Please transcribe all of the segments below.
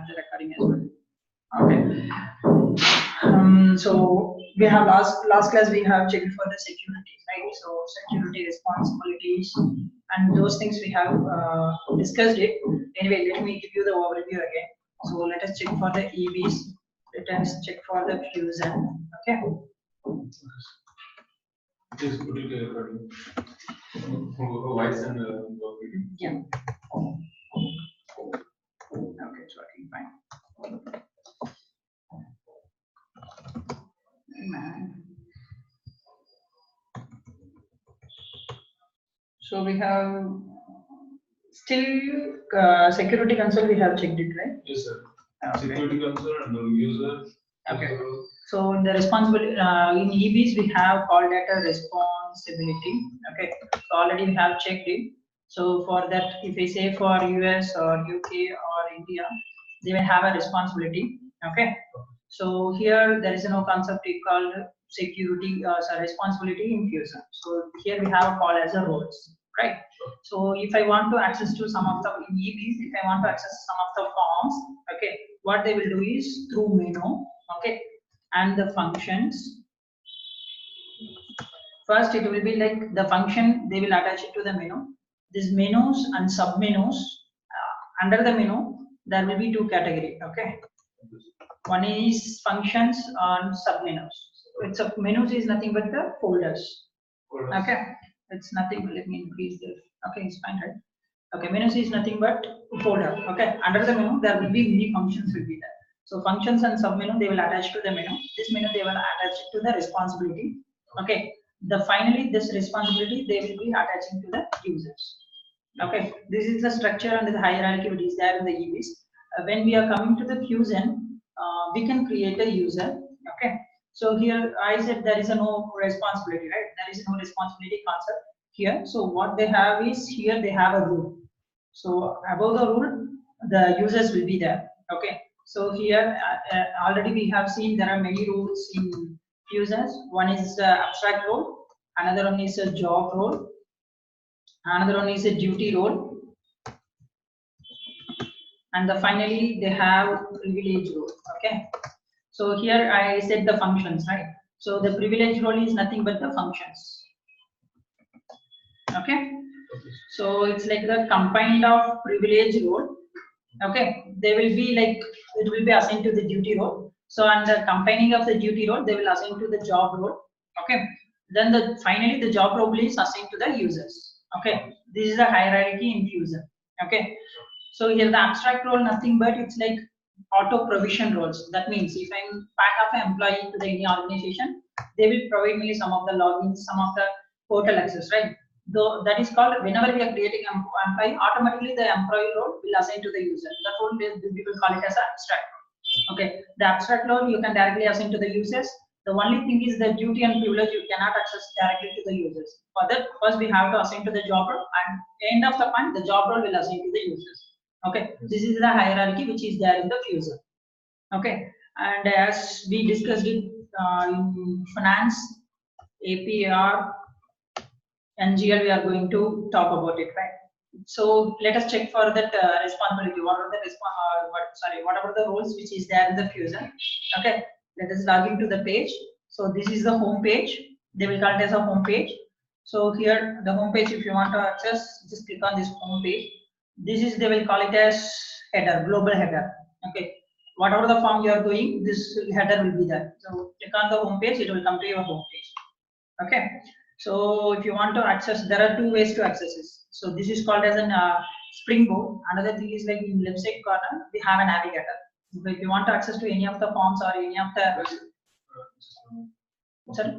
the recording as well. Okay. So we have last class we have checked for the securities, right? So security responsibilities and those things we have discussed it. Anyway, let me give you the overview again. So let us check for the EVs. Let us check for the fusion. Okay. Please put it recording. Voice and yeah. Okay, it's working fine. So we have still security console. We have checked it, right? Yes, sir. Okay. Security console and the user. Okay. So in the responsibility in EVs we have call data responsibility. Okay. So already we have checked it. So for that, if we say for US or UK or India, they will have a responsibility. Okay. So here there is no concept called security responsibility in fusion. So here we have a call as a roles, right? So if I want to access to some of the EVs, if I want to access some of the forms, okay, what they will do is through menu, okay, and the functions. First, it will be like the function, they will attach it to the menu. These menus and submenus, under the menu, there will be two categories, okay. One is functions and submenus. It's a menus is nothing but the folders. Okay, it's nothing. Let me increase this. Okay, it's fine, right? Okay, menus is nothing but folder. Okay, under the menu there will be many functions will be there. So functions and submenu they will attach to the menu. This menu they will attach to the responsibility. Okay, finally this responsibility they will be attaching to the users. Okay, this is the structure and the hierarchy which is there in the EVs. When we are coming to the fusion, we can create a user. Okay, so here I said there is no responsibility, right? There is no responsibility concept here. So what they have is here they have a rule. So above the rule, the users will be there. Okay, so here already we have seen there are many rules in fusions. One is abstract role, another one is a job role, another one is a duty role, and finally they have privilege role. Okay, so here I said the functions, right? So the privilege role is nothing but the functions. Okay, so it's like the combined of privilege role. Okay, they will be like it will be assigned to the duty role. So and the combining of the duty role they will assign to the job role. Okay, then finally the job role is assigned to the users. Okay, this is the hierarchy in fusion. Okay, so here the abstract role nothing but it's like auto provision roles. That means if I'm part of an employee to the any organization, they will provide me some of the logins, some of the portal access, right? Though that is called whenever we are creating an employee, automatically the employee role will assign to the user. That role we will call it as abstract. Okay, the abstract role you can directly assign to the users. The only thing is the duty and privilege you cannot access directly to the users. For that, first we have to assign to the job role, and end of the point the job role will assign to the users. Okay, this is the hierarchy which is there in the fusion. Okay, and as we discussed it in finance, APR, NGL, we are going to talk about it, right? So let us check for that responsibility. What are the what are the roles which is there in the fusion? Okay, let us log into the page. So this is the home page. They will call it as a home page. So here the home page, if you want to access, just click on this home page. This is they will call it as header, global header. Okay, whatever the form you are doing, this header will be there. So click on the home page, it will come to your home page. Okay, so if you want to access, there are two ways to access this. So this is called as an springboard. Another thing is like in left side corner we have a navigator. So if you want to access to any of the forms or any of the sorry,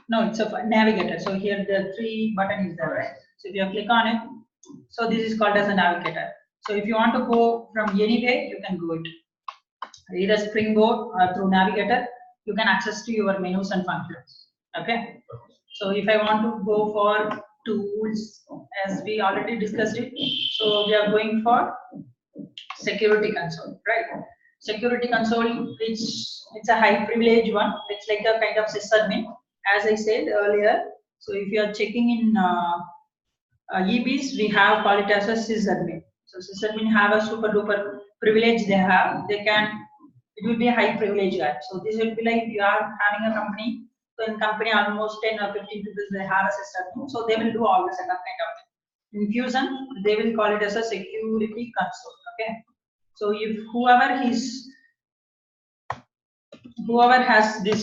no, it's a navigator. So here the three button is there, right? So if you click on it, so this is called as a navigator. So if you want to go from anywhere, you can go it either springboard or through navigator. You can access to your menus and functions. Okay, so if I want to go for tools, as we already discussed it, so we are going for security console, right? Security console, which it's a high privilege one. It's like a kind of sysadmin, as I said earlier. So if you are checking in EBs, we have called it as a sysadmin. So sysadmin have a super duper privilege they have, they can, it will be a high privilege guy. So this will be like you are having a company. So in company almost 10 or 15 people they have a system. So they will do all the setup kind of thing. In Fusion, they will call it as a security console. Okay. So if whoever has this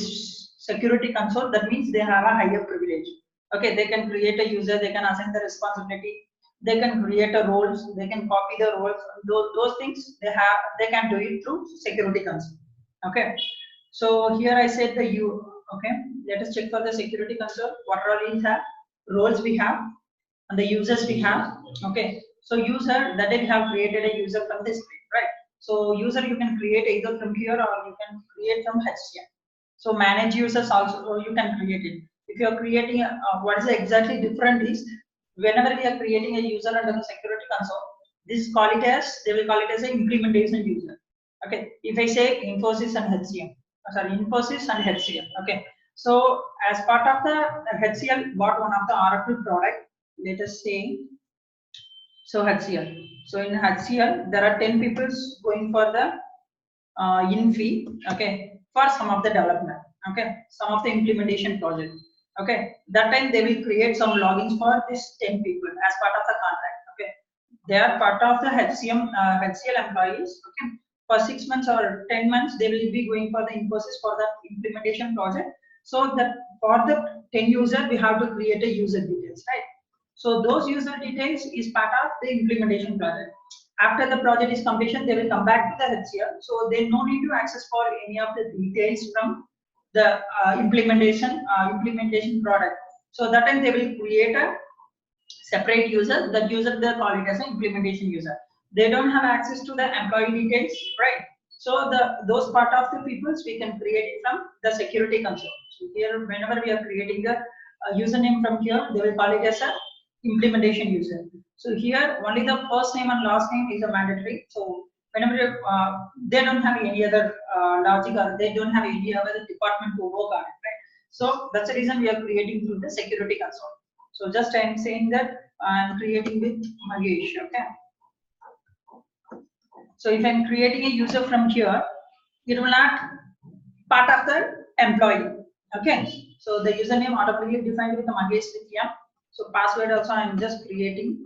security console, that means they have a higher privilege. Okay, they can create a user, they can assign the responsibility, they can create a roles, they can copy the roles. Those things they can do it through security console. Okay, so here I said the you. Okay, let us check for the security console. What roles we have, and the users we have. Okay, so user, that we have created a user from this screen, right? So user you can create either from here or you can create from HCM. So manage users also, or you can create it. If you are creating what is exactly different is, whenever we are creating a user under the security console, they will call it as an implementation user. Okay, if I say Infosys and HCM, Infosys and HCM. Okay, so as part of the HCL bought one of the Oracle product, let us say, so HCL. So in HCL, there are 10 people going for the in fee, okay, for some of the development, okay, some of the implementation project, okay. That time they will create some logins for this 10 people as part of the contract, okay. They are part of the HCL employees, okay. For 6 months or 10 months, they will be going for the Infosys for the implementation project. So that for the 10 user, we have to create a user details, right? So those user details is part of the implementation project. After the project is completion, they will come back to the HCL. So they no need to access for any of the details from the implementation product. So that time they will create a separate user. That user they call it as an implementation user. They don't have access to the employee details, right? So those part of the peoples we can create it from the security console. So here, whenever we are creating the username from here, they will call it as a implementation user. So here only the first name and last name is a mandatory. So whenever they don't have any other logic or they don't have any other department to work on it, right? So that's the reason we are creating through the security console. So just I am saying that I am creating with Mahesh, okay? So if I am creating a user from here, it will not part of the employee, okay? So the username automatically defined with the Mahesh with M. So password also I am just creating.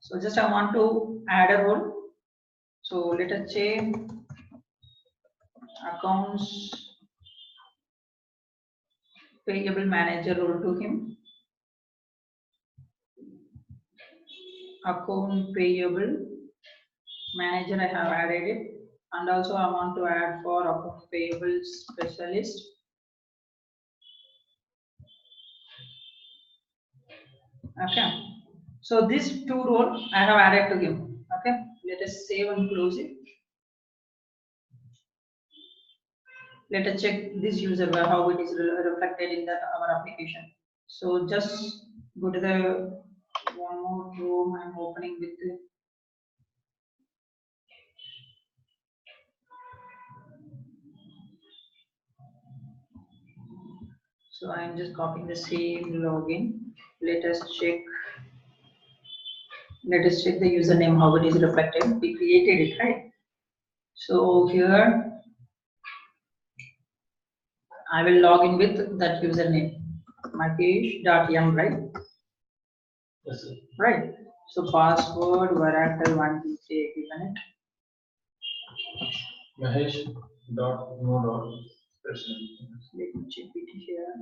So just I want to add a role. So let us say accounts payable manager role to him. Account payable manager I have added it, and also I want to add for account payable specialist. Okay, so these two roles I have added to him. Okay, let us save and close it. Let us check this user how it is reflected in our application. So just go to the one more room I'm opening with the so I'm just copying the same login. Let us check the username how it is reflected. We created it, right? So here I will log in with that username makesh.m, right? Yes, sir. Right. So password Oracle 123 given it. Mahesh dot no dot person. Let me check it here.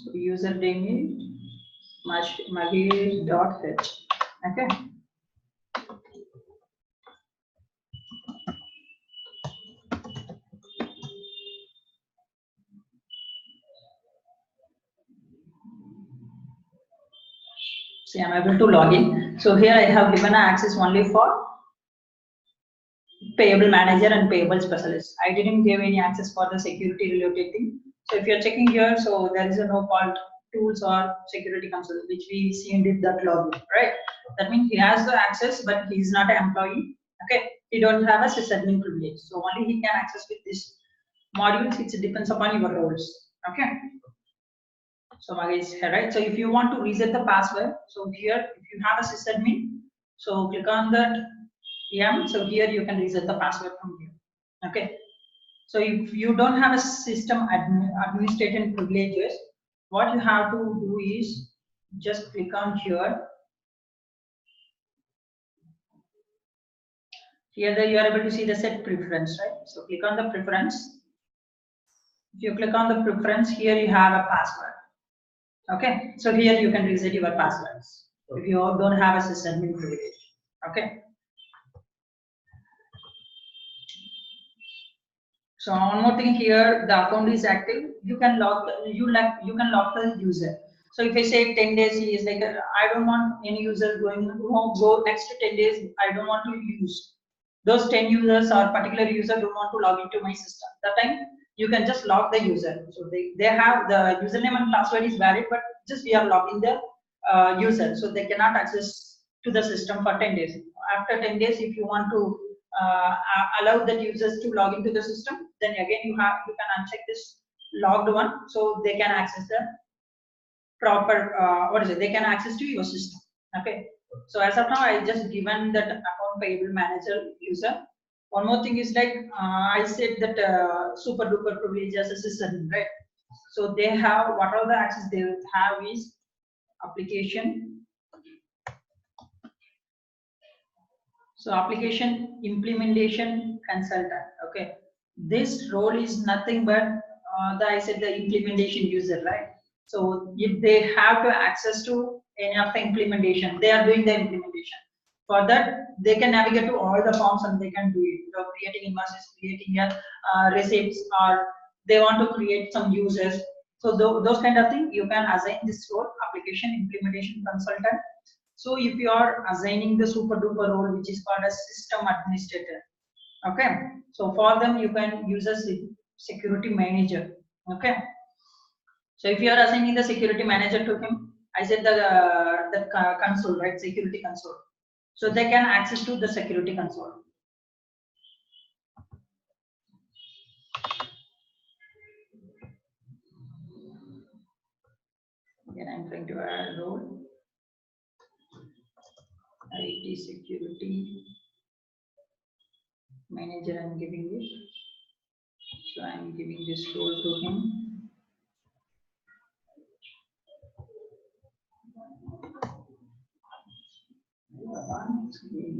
So username is mahesh.h. Okay. See, I'm able to log in. So here I have given access only for payable manager and payable specialist. I didn't give any access for the security related thing. So if you're checking here, so there is a no fault tools or security console, which we see in that login, right? That means he has the access, but he is not an employee. Okay, he don't have a sysadmin privilege. So only he can access with this modules. It depends upon your roles. Okay. So Maga is here, right? So if you want to reset the password, so here if you have a sysadmin, so click on that M. So here you can reset the password from here. Okay. So if you don't have a system administrator privileges, what you have to do is just click on here. Here you are able to see the set preference, right? So click on the preference. If you click on the preference, here you have a password. Okay, so here you can reset your passwords if you don't have a sysadmin privilege. Okay. So one more thing here, the account is active. You can lock you can lock the user. So if I say 10 days, he is like I don't want any user going go next to 10 days. I don't want to use those 10 users or particular user don't want to log into my system. That time you can just lock the user. So they have the username and password is valid, but just we are locking the user, so they cannot access to the system for 10 days. After 10 days, if you want to allow the users to log into the system, then again you can uncheck this logged one, so they can access the proper what is it? They can access to your system. Okay. So as of now, I just given that account payable manager user. One more thing is like I said that super duper privilege as a system, right? So they have what all the access they have is application. So application implementation consultant. Okay, this role is nothing but I said the implementation user, right? So if they have to access to any of the implementation, they are doing the implementation. For that, they can navigate to all the forms and they can do it. So creating invoices, creating receipts, or they want to create some users. So those kind of things you can assign this role, application implementation consultant. So if you are assigning the super duper role, which is called a system administrator, okay. So for them, you can use a security manager, okay. So if you are assigning the security manager to him, I said the console, right, security console. So they can access to the security console. Again, I'm trying to add role. IT security manager, I'm giving it. So I'm giving this role to him.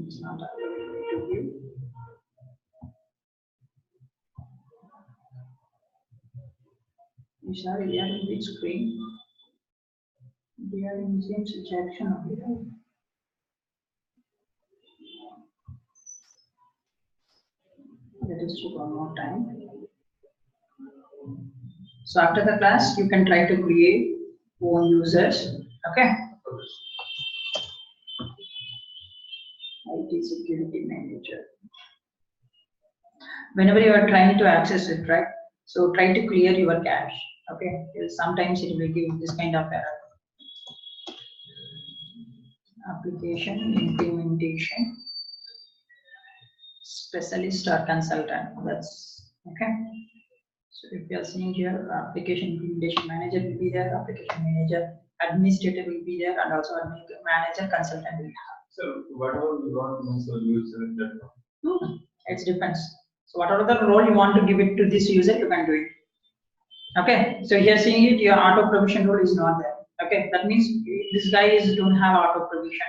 It's not available to view. We are in which screen? We are in the same section of it. Let us do one more time. So after the class, you can try to create own users. Okay. IT security manager. Whenever you are trying to access it, right? So try to clear your cache. Okay. Because sometimes it will give this kind of error. Application implementation specialist or consultant. That's okay. So if you are seeing here, application implementation manager will be there, application manager, administrator will be there, and also manager consultant will have. So whatever we want to use that. No, it depends. So whatever the role you want to give it to this user, you can do it. Okay. So here seeing it, your auto provision role is not there. Okay. That means this guy don't have auto provision.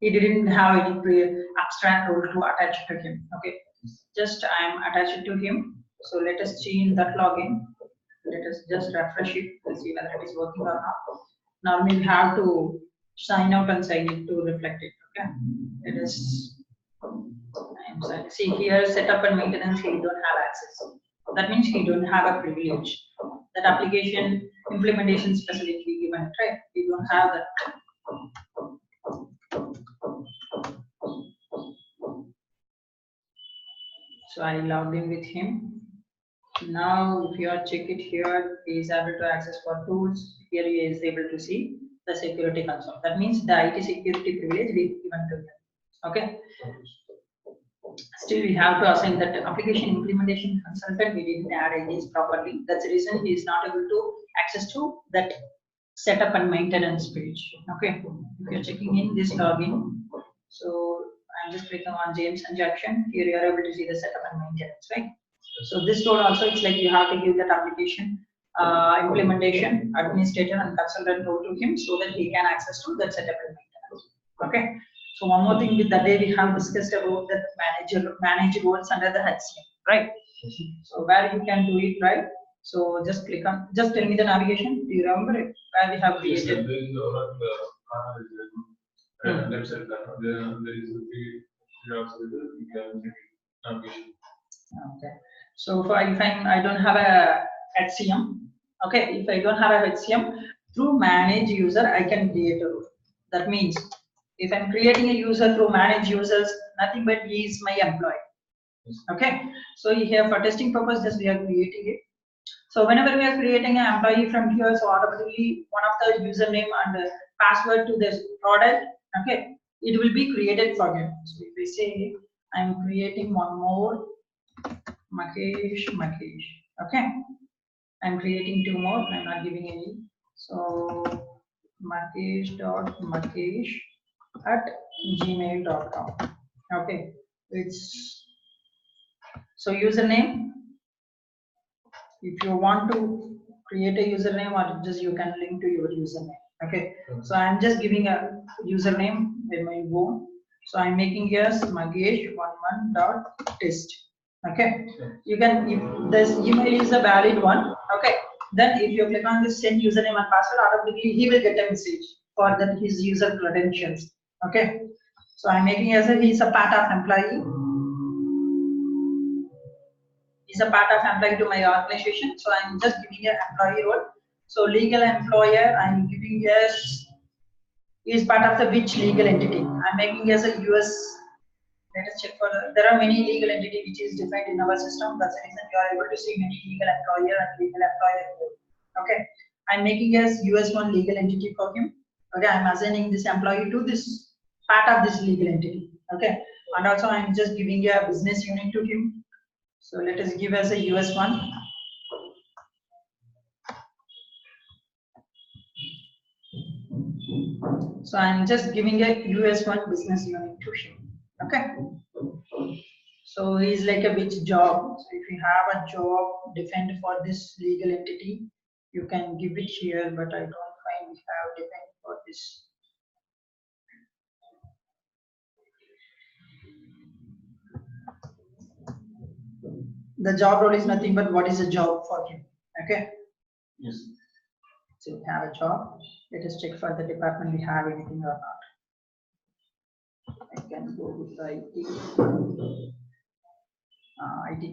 He didn't have any abstract role to attach to him. Okay. Just I am attached to him. So let us change that login. Let us just refresh it to see whether it is working or not. Normally we have to sign out and sign in to reflect it. Okay. It is. I'm sorry. See here, setup and maintenance. He don't have access. That means he don't have a privilege. That application implementation specialist we given it, right? We don't have that. So I logged in with him. Now, if you are check it here, he is able to access for tools. Here he is able to see the security console. That means the IT security privilege we given to him. Okay. Still, we have to assign that application implementation consultant. We didn't add IDs properly. That's the reason he is not able to access to that setup and maintenance page. Okay, if you're checking in this login, so I'm just clicking on James and Jackson. Here you are able to see the setup and maintenance, right? So this role also, it's like you have to give that application implementation administrator and consultant role to him so that he can access to that setup and maintenance. Okay. So one more thing with the day we have discussed about the manage roles under the HCM, right? So where you can do it, right? So just click on, just tell me the navigation. Do you remember it? Where we have Yes, created? there is left side corner. There is a three options. You can check it. Navigation. Okay. So if I don't have a HCM, okay, if I don't have a HCM, through manage user, I can create a role. That means if I'm creating a user through manage users, nothing but he is my employee. Okay. So here for testing purpose, just we are creating it. So whenever we are creating an employee from here, so automatically one of the username and password to this product, okay, it will be created for him. So if we say I'm creating one more Makesh, okay, I'm creating two more, I'm not giving any. So Makesh at gmail.com. Okay, it's so username. If you want to create a username or just you can link to your username. Okay, so I'm just giving a username with my own. So I'm making yes Magesh11.test. Okay, you can, if this email is a valid one, okay, then if you click on this send username and password, automatically he will get a message for that his user credentials. Okay, so I'm making as a he's a part of employee. Is a part of employee to my organization. So I'm just giving an employee role. So legal employer, I'm giving yes, is part of the which legal entity. I'm making as a US. Let us check for there are many legal entity which is defined in our system. That's the reason you are able to see many legal employer and legal employer. Okay, I'm making as US one legal entity for him. Okay, I'm assigning this employee to this part of this legal entity. Okay, and also I'm just giving a business unit to him. So let us give as a US one. So I'm just giving a US one business unit to him. Okay. So he's like a which job. So if you have a job defined for this legal entity, you can give it here, but I don't find we have defined for this. The job role is nothing but what is a job for him. Okay. Yes. So we have a job. Let us check for the department we have anything or not. I can go with the IT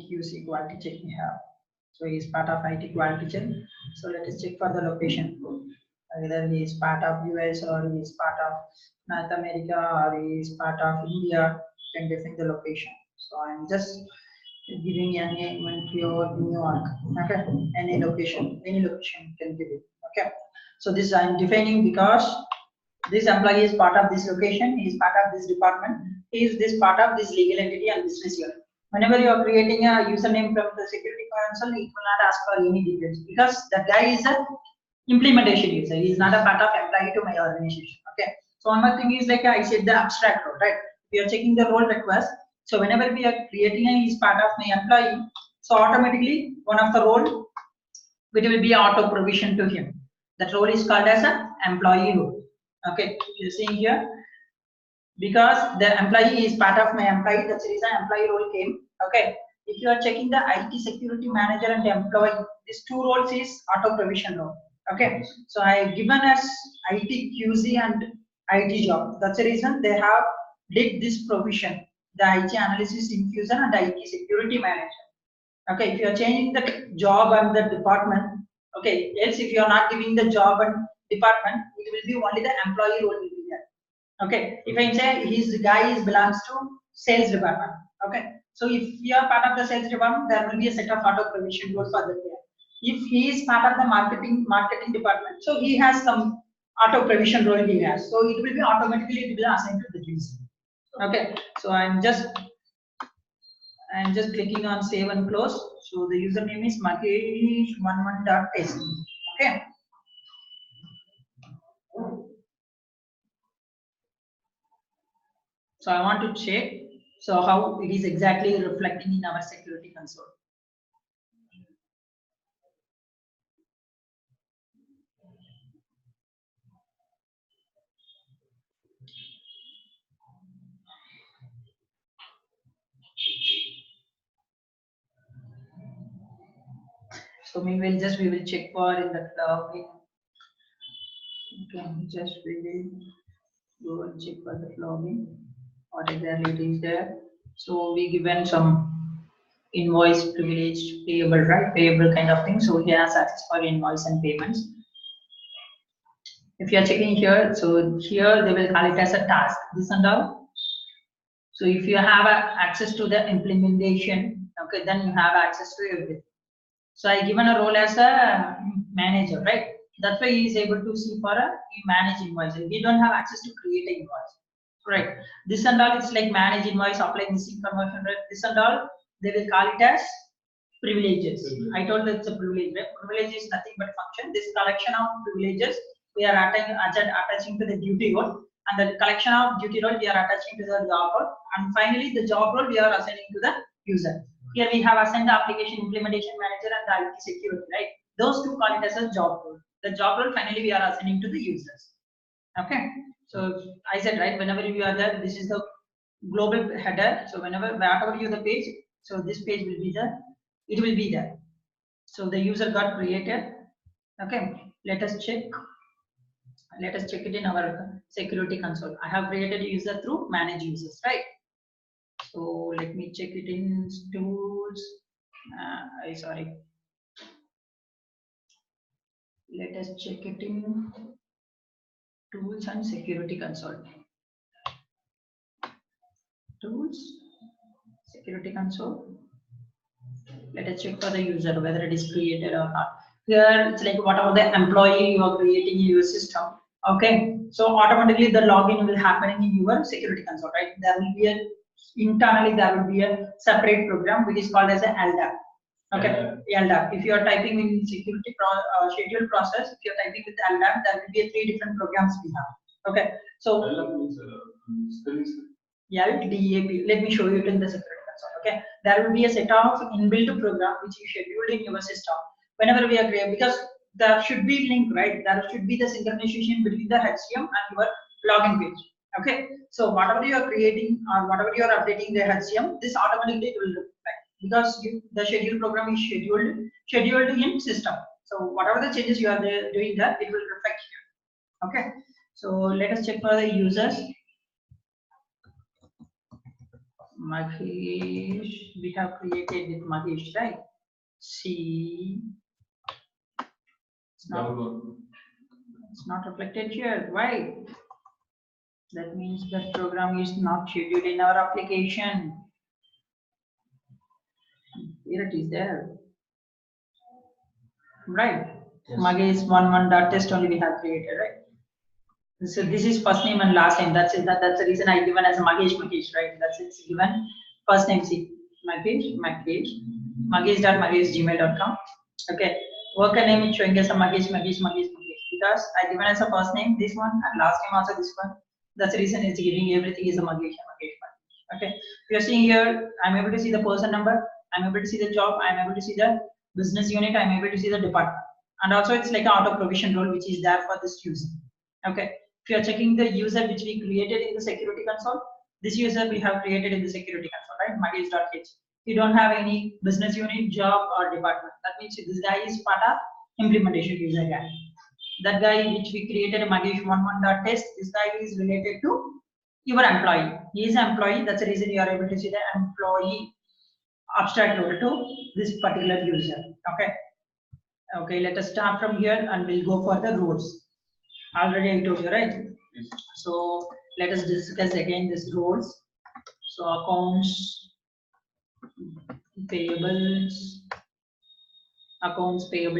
QC quality check we have. So he is part of IT quality check. So let us check for the location. Whether he is part of US or he is part of North America or he is part of India, you can define the location. So I'm just giving a name in pure New York. Okay, any location you can give it. Okay, so this I'm defining because this employee is part of this location, he is part of this department, he is this part of this legal entity and business unit. Whenever you are creating a username from the security console, it will not ask for any details because that guy is a implementation user. He is not a part of employee to my organization. Okay. So one more thing is like I said the abstract role, right? We are checking the role request. So whenever we are creating a is part of my employee, so automatically one of the role it will be auto provision to him. That role is called as an employee role. Okay, you see here because the employee is part of my employee. That's the reason employee role came. Okay, if you are checking the IT security manager and the employee, these two roles is auto provision role. Okay, so I have given as IT QC and IT job. That's the reason they have did this provision, the IT analysis infusion and IT security manager. Okay, if you are changing the job and the department, okay, else if you are not giving the job and department, it will be only the employee role will be there. Okay, if I say his guy is belongs to sales department. Okay, so if you are part of the sales department, there will be a set of auto provision role for the player. If he is part of the marketing department, so he has some auto provision role he has. So it will be automatically it will assigned to the user. Okay, so I'm just clicking on save and close. So the username is Makesh11.test. Okay. So I want to check so how it is exactly reflecting in our security console. So we will check for in the login. Okay, just we will go and check for the login. What exactly it is there. So we given some invoice privilege payable, right? Payable kind of thing. So he has access for invoice and payments. If you are checking here, so here they will call it as a task, this and all. So if you have access to the implementation, okay, then you have access to everything. So I given a role as a manager, right? That's why he is able to see for a manage invoice. We don't have access to create an invoice, right? This and all, it's like manage invoice, apply missing conversion rate. This and all, they will call it as privileges. I told that it's a privilege. Right? Privilege is nothing but function. This collection of privileges we are attaching to the duty role, and the collection of duty role we are attaching to the job role, and finally the job role we are assigning to the user. Here we have assigned the application implementation manager and the IT security, right? Those two call it as a job role. The job role finally we are assigning to the users. Okay. So I said, right, whenever you are there, this is the global header. So whatever you the page, so this page will be there. It will be there. So the user got created. Okay. Let us check. Let us check it in our security console. I have created a user through manage users, right? So let me check it in tools. Sorry. Let us check it in tools and security console. Tools, security console. Let us check for the user whether it is created or not. Here it's like whatever the employee you are creating in your system. Okay, so automatically the login will happen in your security console, right? There will be internally there will be a separate program which is called as a LDAP. Okay, LDAP. If you are typing in security schedule process, if you are typing with LDAP, there will be three different programs we have. Okay, so LDAP. Let me show you it in the security console. Okay, there will be a set of inbuilt program which is scheduled in your system. Whenever we are creating, because there should be link, right? There should be the synchronization between the HCM and your login page. Okay, so whatever you are creating or whatever you are updating the HCM, this automatically will reflect because the schedule program is scheduled in system. So whatever the changes you are doing there, it will reflect here. Okay, so let us check for the users. Mahesh, we have created with Mahesh, right? See, it's not reflected here. Why? That means that program is not scheduled in our application. Here it is there. Right? Yes. Mahesh 1.1.test only we have created, right? So this is first name and last name. That's it. That's the reason I given as Mahesh, right? That's it. Given first name. See, Mahesh.gmail.com. Okay. Worker name is showing as a Mahesh. Because I given as a first name this one and last name also this one. That's the reason it's giving everything is a Mahesh. Okay. We are seeing here. I'm able to see the person number. I'm able to see the job. I'm able to see the business unit. I'm able to see the department. And also it's like an auto provision role which is there for this user. Okay. If you are checking the user which we created in the security console, this user we have created in the security console, right? Mahesh.h. You don't have any business unit, job, or department. That means this guy is part of implementation user guy. That guy which we created a Mahesh 1.1.test, this guy is related to your employee. He is an employee. That's the reason you are able to see the employee abstract role to this particular user. Okay. Okay. Let us start from here and we'll go for the roles. Already I told you, right? Yes. So let us discuss again this roles. So accounts payable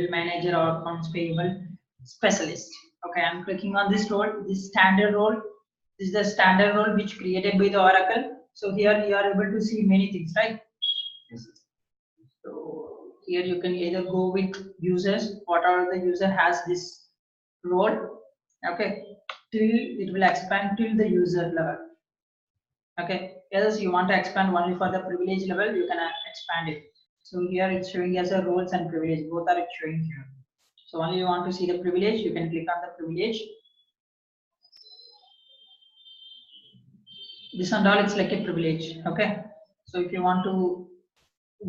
manager or accounts payable specialist. Okay, I'm clicking on this role, this standard role. This is the standard role which created by the Oracle. So here you are able to see many things, right? Yes. So Here you can either go with users, whatever the user has this role, okay, till it will expand till the user level. Okay, else you want to expand only for the privilege level, you can expand it. So here it's showing as a roles and privilege, both are showing here. So only you want to see the privilege, you can click on the privilege. This and all, it's like a privilege. Okay, so if you want to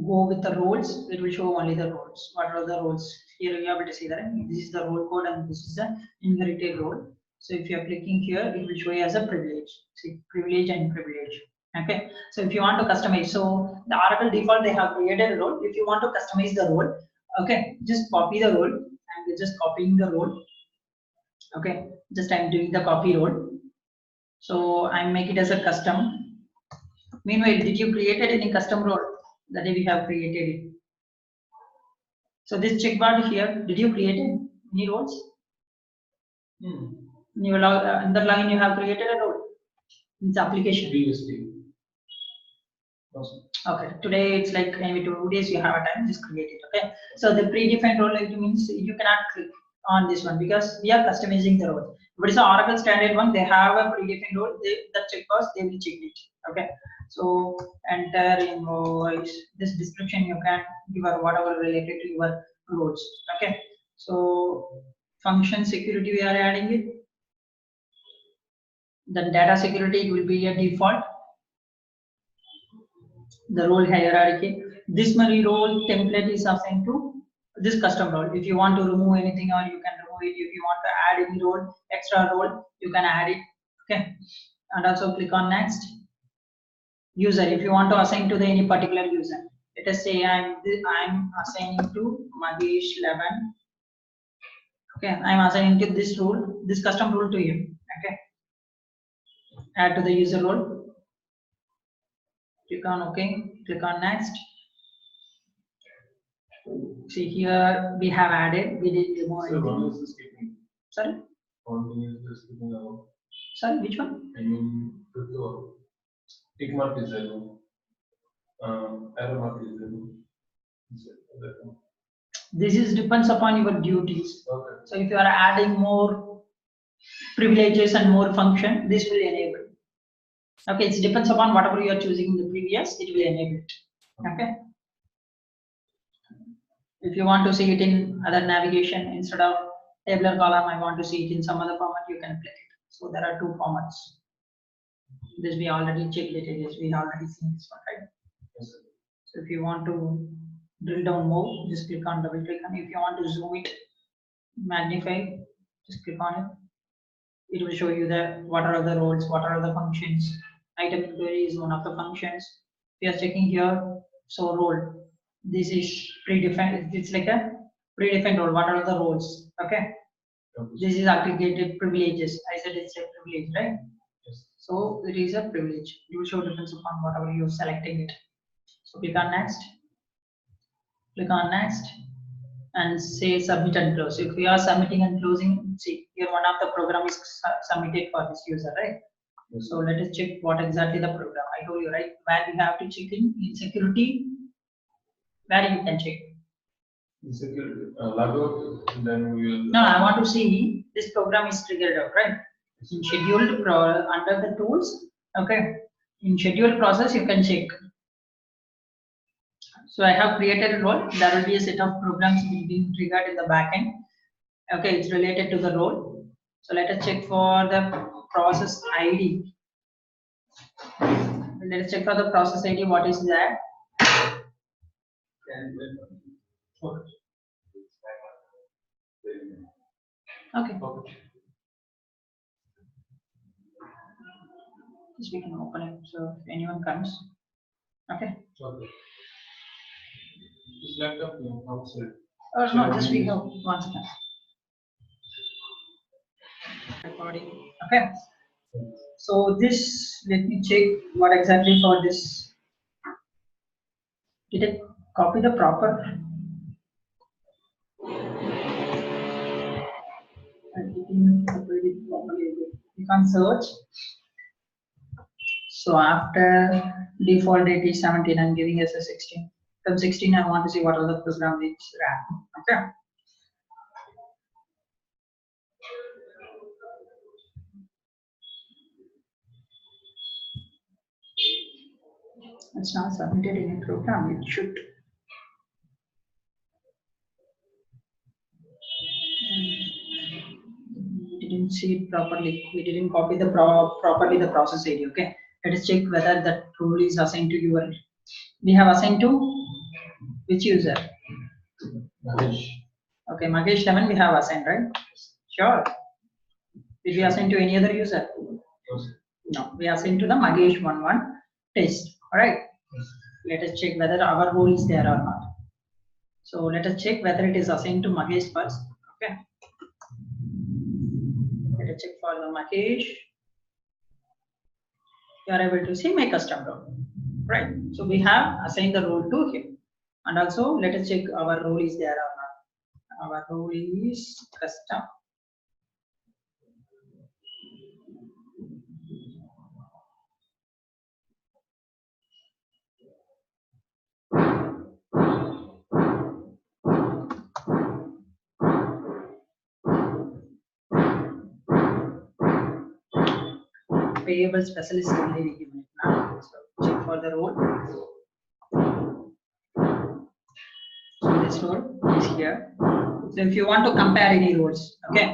go with the roles, it will show only the roles. What are the roles? Here you are able to see that this is the role code and this is the inherited role. So if you are clicking here, it will show you as a privilege. See, privilege and privilege. Okay, so if you want to customize, so the Oracle default they have created a role. If you want to customize the role, okay, just copy the role and just copying the role. Okay, just I'm doing the copy role. So I make it as a custom. Meanwhile, did you created any custom role? That we have created it. So this checkboard here, did you create any roles? You in the line you have created a role. It's application. Previously. Okay, today it's like maybe 2 days you have a time, just create it. Okay, so the predefined role it means you cannot click on this one because we are customizing the role. But it's an Oracle standard one, they have a predefined role, the checkbox they will check it. Okay, so enter invoice, this description you can give or whatever related to your roles. Okay, so function security we are adding it. Then data security it will be a default. The role hierarchy. This many role template is assigned to this custom role. If you want to remove anything or you can remove it. If you want to add any role, extra role, you can add it. Okay, and also click on next. User, if you want to assign to the any particular user, let us say I'm assigning to Mahesh 11. Okay, I'm assigning to this role, this custom role to you. Okay, add to the user role. Click on OK, click on next. See here we have added, we did remove. So one is the skipping. Sorry? One thing is the skipping out. Sorry, which one? I mean, tick mark is there. Arrow mark is there. This is depends upon your duties. Okay. So if you are adding more privileges and more function, this will enable. Okay, it depends upon whatever you are choosing in the previous, it will enable it. Okay. If you want to see it in other navigation instead of tabular column, I want to see it in some other format, you can click it. So there are two formats. This we already checked it. Yes, we already seen this one, right? Yes, sir. So if you want to drill down more, just click on double click, and if you want to zoom it, magnify, just click on it. It will show you that what are the roles, what are the functions. Item inquiry is one of the functions. We are checking here. So role. This is predefined. It's like a predefined role. What are the roles? Okay. This is aggregated privileges. I said it's a privilege, right? Yes. So it is a privilege. It will show depends upon whatever you're selecting it. So click on next. Click on next and say submit and close. If we are submitting and closing, see here one of the program is submitted for this user, right? Yes. So let us check what exactly the program. I told you, right? Where we have to check in security, where you can check. In security, log out, then we will. No, I want to see this program is triggered out, right? In scheduled under the tools, okay. In scheduled process, you can check. So I have created a role. There will be a set of programs being triggered in the backend. Okay, it's related to the role. So let us check for the process ID. Let us check for the process ID. What is that? Okay. Just we can open it. So if anyone comes, okay. Okay. This laptop outside. Or no, just we have 1 second. Recording. Okay. So this, let me check what exactly for this. Did I copy the proper? I didn't copy it properly. You can search. So after default date is 17, I'm giving as a 16. From 16, I want to see what are the program which ran. Okay. It's not submitted in a program. It should. We didn't see it properly. We didn't copy the properly the process ID. Okay. Let us check whether that role is assigned to your. We have assigned to which user? Mahesh. Okay, Magesh 7 we have assigned, right? Sure. Did we assign to any other user? No, we assigned to the Magesh 11 test. All right. Let us check whether our role is there or not. So let us check whether it is assigned to Magesh first. Okay. Let us check for the Magesh. You are able to see my custom role. Right. So we have assigned the role to him. And also let us check our role is there or not. Our role is custom. Payable specialist only we given it now. So check for the role. So this role is here. So if you want to compare any roles, okay,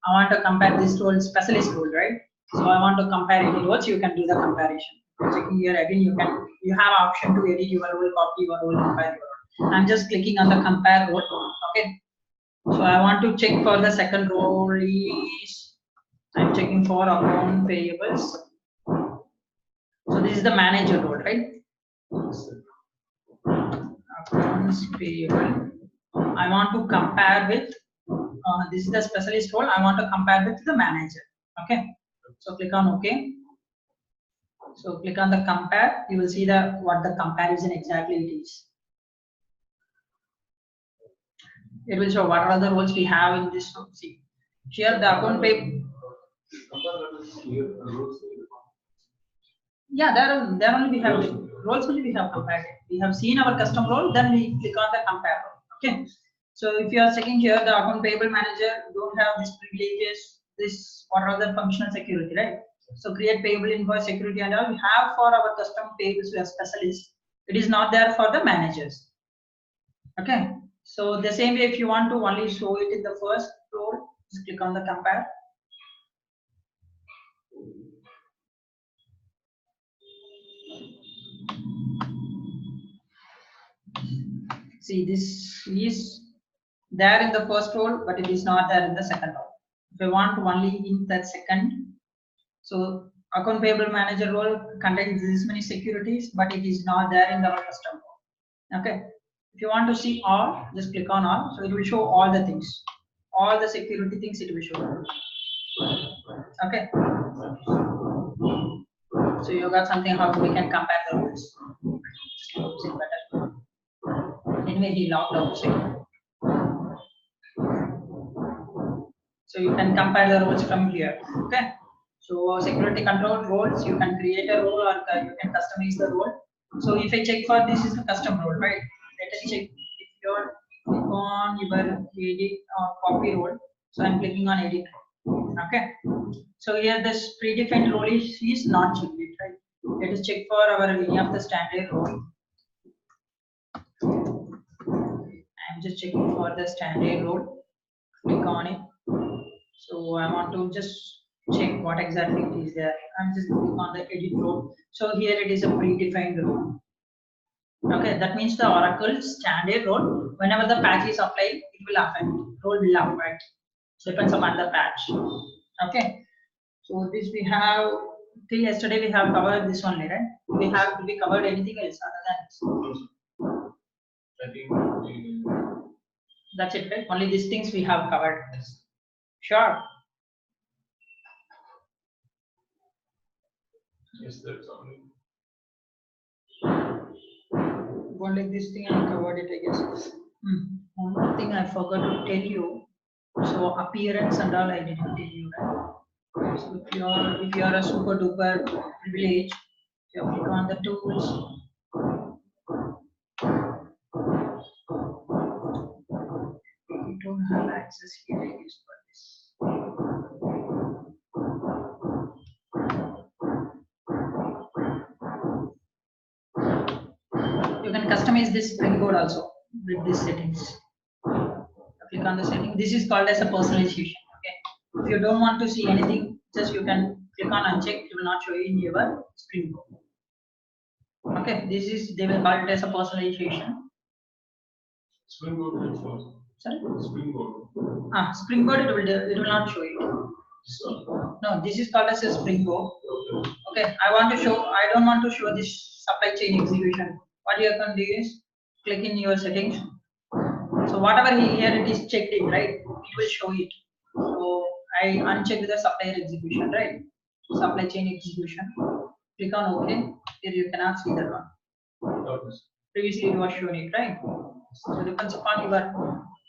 I want to compare this role, specialist role, right? So I want to compare any roles, you can do the comparison. Checking here again, you have option to edit your role, copy your role, compare your role. I'm just clicking on the compare role. Okay. So I want to check for the second role is I'm checking for account payables. So this is the manager role, right? Accounts payable. I want to compare with this is the specialist role. I want to compare with the manager. Okay. So click on OK. So click on the compare. You will see the what the comparison exactly it is. It will show what are the roles we have in this role. See here the account pay. Yeah, there only we have roles only we have compared. We have seen our custom role, then we click on the compare role. Okay. So if you are checking here, the account payable manager don't have these privileges, this what are the functional security, right? So create payable invoice security and all we have for our custom payables we are specialists. It is not there for the managers. Okay. So the same way, if you want to only show it in the first role, just click on the compare. See, this is there in the first role, but it is not there in the second role. If I want only in that second, so account payable manager role contains this many securities, but it is not there in our custom role. Okay. If you want to see all, just click on all. So it will show all the things, all the security things it will show. Okay. So you got something how we can compare the roles. Just better. Anyway, he logged out. So you can compare the roles from here. Okay. So security control roles, you can create a role or you can customize the role. So if I check for this is the custom role, right? Let us check if you're click on your edit or copy role. So I'm clicking on edit. Okay. So here this predefined role is not checked, right? Let us check for our any of the standard role. I'm just checking for the standard role. Click on it. So I want to just check what exactly it is there. I'm just clicking on the edit role. So here it is a predefined role. Okay, that means the Oracle standard role. Whenever the patch is applied, it will affect. Role will affect. Depends upon the patch. Okay. So this we have till yesterday we have covered this only, right? We covered anything else other than this? I think That's it, right? Only these things we have covered. Sure. yes, that's only. Only this thing I covered it, I guess. One more thing I forgot to tell you. So appearance and all I didn't tell you, right? So if you are a super duper privilege, you click on the tools. access here I use for this. You can customize this springboard also with these settings. Click on the setting. This is called as a personalization. Okay. If you don't want to see anything, just you can click on uncheck. It will not show you in your springboard. Okay. This is they will call it as a personalization. Springboard is first. Sorry. Springboard. Springboard it will not show it. No, this is called as a springboard. Okay. I don't want to show this supply chain execution. What you can do is click in your settings. So whatever here it is checked in, right? It will show it. So I unchecked the supplier execution, right? Supply chain execution. Click on OK. Here you cannot see that one. Previously it was shown it, right? So depends upon your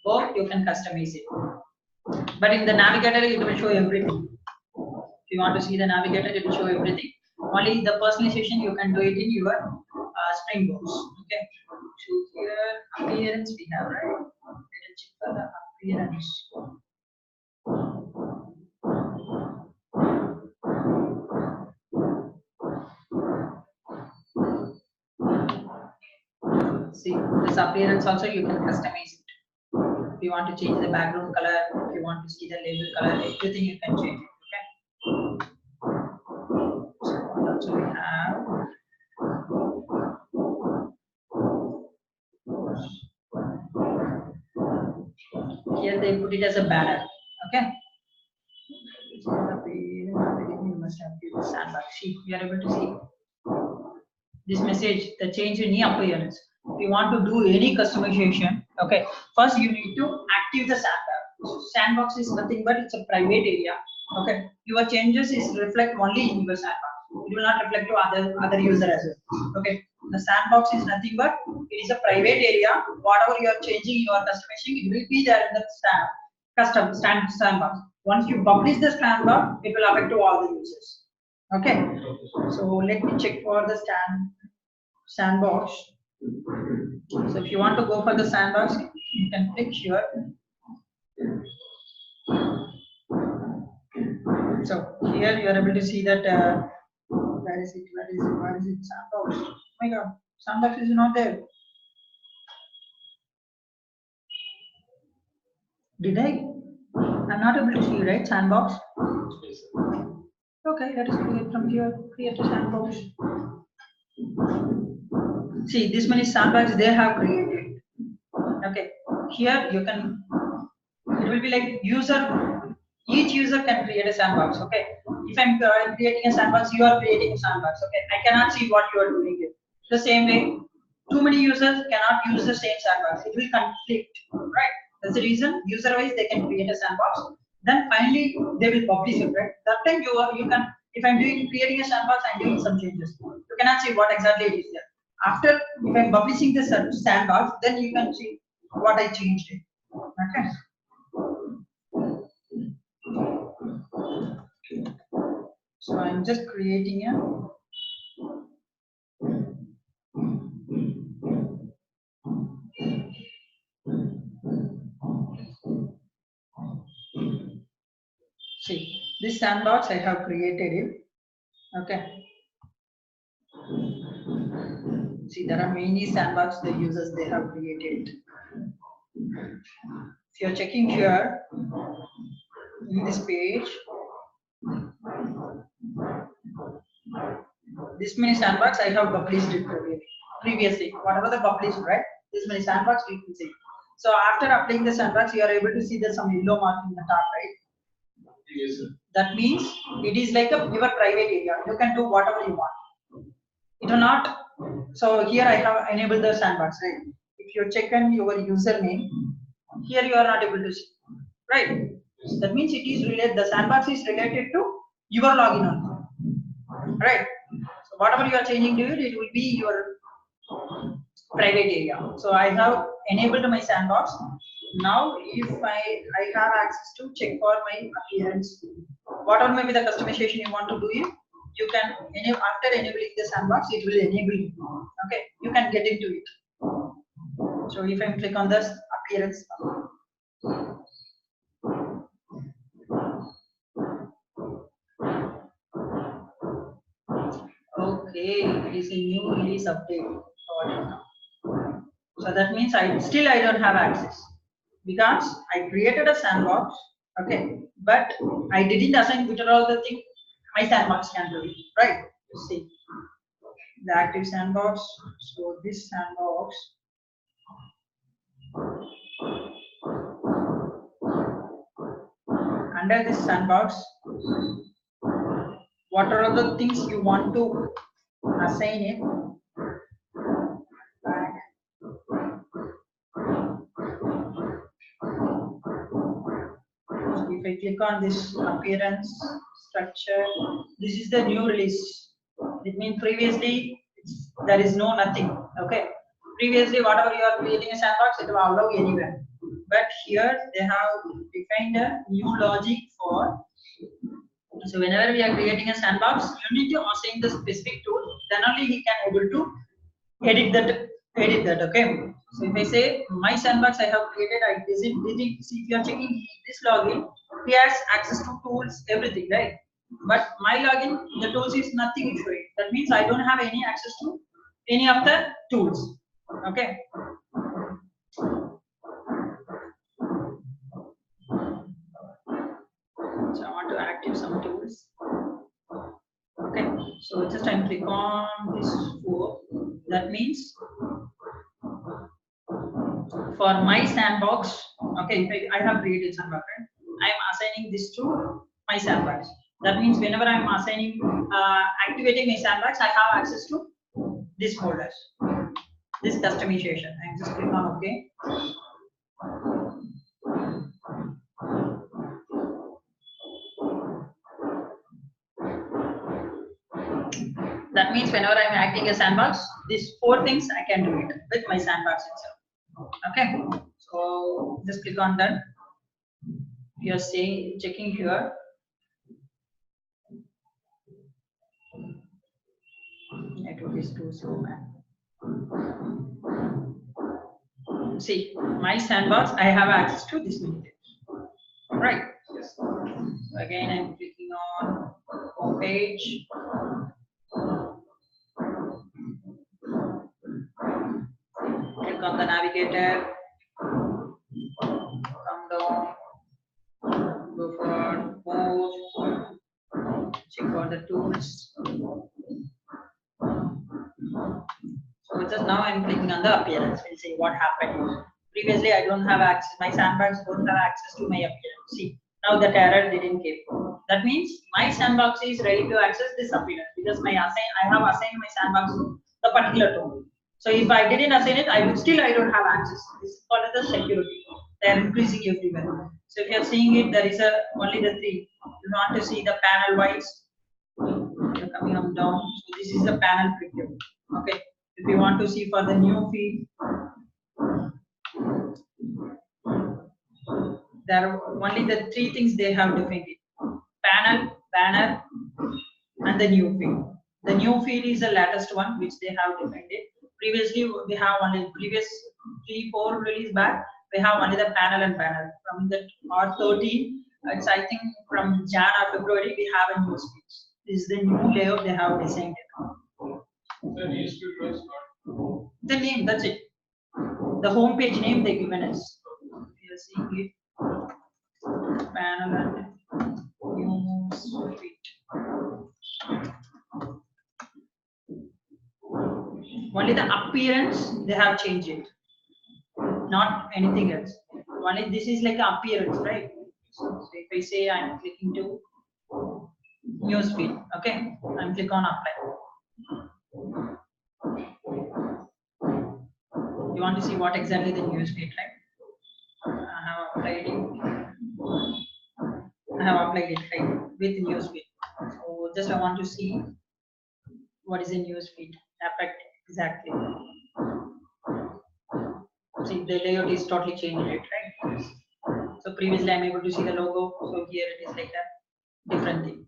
work, you can customize it. But in the navigator, it will show everything. If you want to see the navigator, it will show everything. Only the personalization you can do it in your springboards. Okay. So here appearance we have, right? Let us check for the appearance. See this appearance also you can customize it. If you want to change the background color, if you want to see the label color, everything you can change it. Okay. So what else we have? Here they put it as a banner. Okay. You must have the sandbox. See, you are able to see this message, the change in the appearance. If you want to do any customization, okay, first you need to active the sandbox. Sandbox is nothing but it's a private area. Okay, your changes is reflect only in your sandbox. It will not reflect to other user as well. Okay, the sandbox is nothing but it is a private area. Whatever you are changing, you are customizing, it will be there in the sandbox. Once you publish the sandbox, it will affect to all the users. Okay, so let me check for the sandbox. So if you want to go for the sandbox, you can click here. So here you are able to see that where is it? Sandbox. Oh my God, sandbox is not there. Did I? I'm not able to see, right? Sandbox. Okay, let us create from here. Create a sandbox. See, this many sandbox they have created. Okay, here you can. It will be like each user can create a sandbox. Okay, if I'm creating a sandbox, you are creating a sandbox. Okay, I cannot see what you are doing here. The same way, too many users cannot use the same sandbox. It will conflict, right? That's the reason user-wise they can create a sandbox. Then finally they will publish it, right? That time you can. If I'm creating a sandbox, I'm doing some changes. You cannot see what exactly it is there. After if I'm publishing the sandbox, then you can see what I changed it. Okay. So I'm just creating a see this sandbox I have created it. Okay. See there are many sandbox the users they have created. If you're checking here in this page, this many sandbox I have published it previously. Whatever the published, right? This many sandbox you can see. So after applying the sandbox, you are able to see there's some yellow mark in the top, right? Yes, sir. That means it is like your private area. You can do whatever you want. It will not. So here I have enabled the sandbox, right? If you check on your username, here you are not able to see, right? That means it is related. The sandbox is related to your login only, right? So whatever you are changing to it, it will be your private area. So I have enabled my sandbox. Now if I have access to check for my appearance, whatever may be the customization you want to do it, you can after enabling the sandbox, it will enable you. Okay, you can get into it. So if I click on this appearance, Okay, it is a new release update. Got it now. So that means I don't have access because I created a sandbox. Okay, but I didn't assign which are all the things my sandbox can do it. Right? You see the active sandbox. So this sandbox. Under this sandbox, what are the things you want to assign it? If I click on this appearance structure, this is the new release. It means previously there is no nothing. Okay. Previously, whatever you are creating a sandbox, it will allow anywhere. But here they have defined a new logic for. So whenever we are creating a sandbox, you need to assign the specific tool. Then only he can able to edit that. Okay. So if I say my sandbox I have created, I visit. See if you are checking this login, he has access to tools, everything, right? But my login, the tools is nothing for it. That means I don't have any access to any of the tools. Okay. So I want to active some tools. Okay. So just I click on this 4. That means for my sandbox, okay, I have created sandbox, right? I am assigning this to my sandbox. That means whenever I am assigning, activating my sandbox, I have access to this folders, this customization. I am just click on OK. That means whenever I am acting a sandbox, these 4 things I can do it with my sandbox itself. Okay, so just click on done. You are saying checking here. Network is too slow, man. See, my sandbox, I have access to this many things. Right. Yes. So again, I'm clicking on home page. Click on the navigator. Come down. Go for post. Check for the tools. So just now I'm clicking on the appearance. We'll see what happened. Previously, I don't have access. My sandbox don't have access to my appearance. See, now that error didn't came. That means my sandbox is ready to access this appearance because I have assigned my sandbox to the particular tool. So if I didn't assign it, I don't have access. This is called the security. They are increasing everywhere. So if you are seeing it, there is only the 3. You want to see the panel wise. You're coming up down. So this is the panel preview. Okay. If you want to see for the new feed, there are only the 3 things they have defined: panel, banner, and the new feed. The new feed is the latest one which they have defined it. Previously, we have only previous 3-4 release back. We have only the panel and banner. From the R13, it's I think from Jan or February we have a new feed. This is the new layout they have designed it. The newsfeed was not. The name, that's it. The home page name they given us. We are seeing it. Panel and news feed. Only the appearance they have changed it, not anything else. Only this is like an appearance, right? So if I say I'm clicking to news feed, okay, I'm click on apply. You want to see what exactly the news feed, right? I have applied it right with news feed. So just I want to see what is the news feed effect exactly. See, the layout is totally changed, right? So previously I'm able to see the logo. So here it is like a different thing,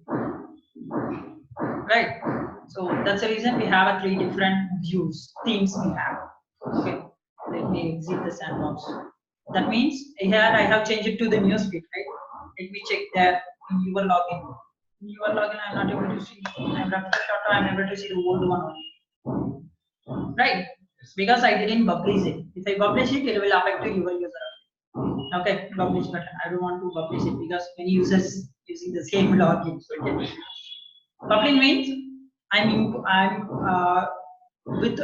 right? So that's the reason we have a 3 different views, themes we have. Okay, let me exit the sandbox. That means here I have changed it to the newsfeed, right? Let me check there in your login. your login, I'm not able to see. I'm refresh auto, I'm able to see the old one only. Right? Because I didn't publish it. If I publish it, it will affect your user. Okay, publish button. I don't want to publish it because many users using the same login. Publish means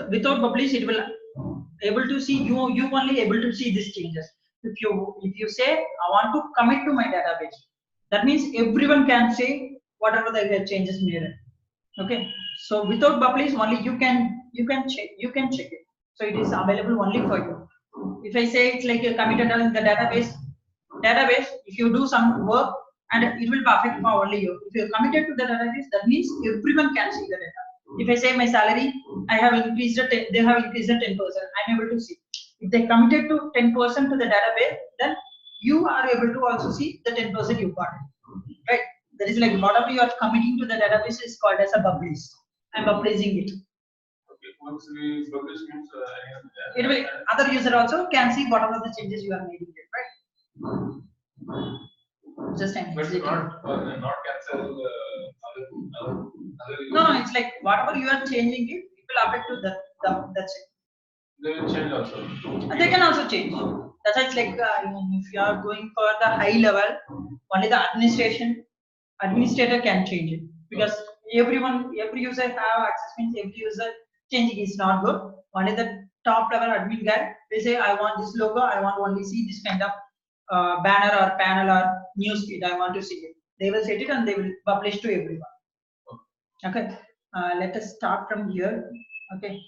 without publish it will able to see you only able to see these changes. If you say I want to commit to my database, that means everyone can say whatever the changes made. Okay, so without publish only you can check it. So it is available only for you. If I say it's like a committed in the database, if you do some work and it will affect for only you. If you're committed to the database, that means everyone can see the data. If I say my salary, I have increased it, they have increased it 10%, I'm able to see. If they committed to 10% to the database, then you are able to also see the 10% you got. Right? That is like whatever you are committing to the database is called as a publish. I'm publishing it. Okay, once we publish means It will other user also can see whatever the changes you are making it, right? Just I'm but exiting. not cancel other No, it's like whatever you are changing it will affect to that's it. They will change also. And they can also change. That's why it's like if you are going for the high level, only the administrator can change it because every user have access means every user changing is not good. Only the top level admin guy they say I want this logo, I want only see this kind of banner or panel or news feed. I want to see it. They will set it and they will publish to everyone. Okay. Let us start from here. Okay.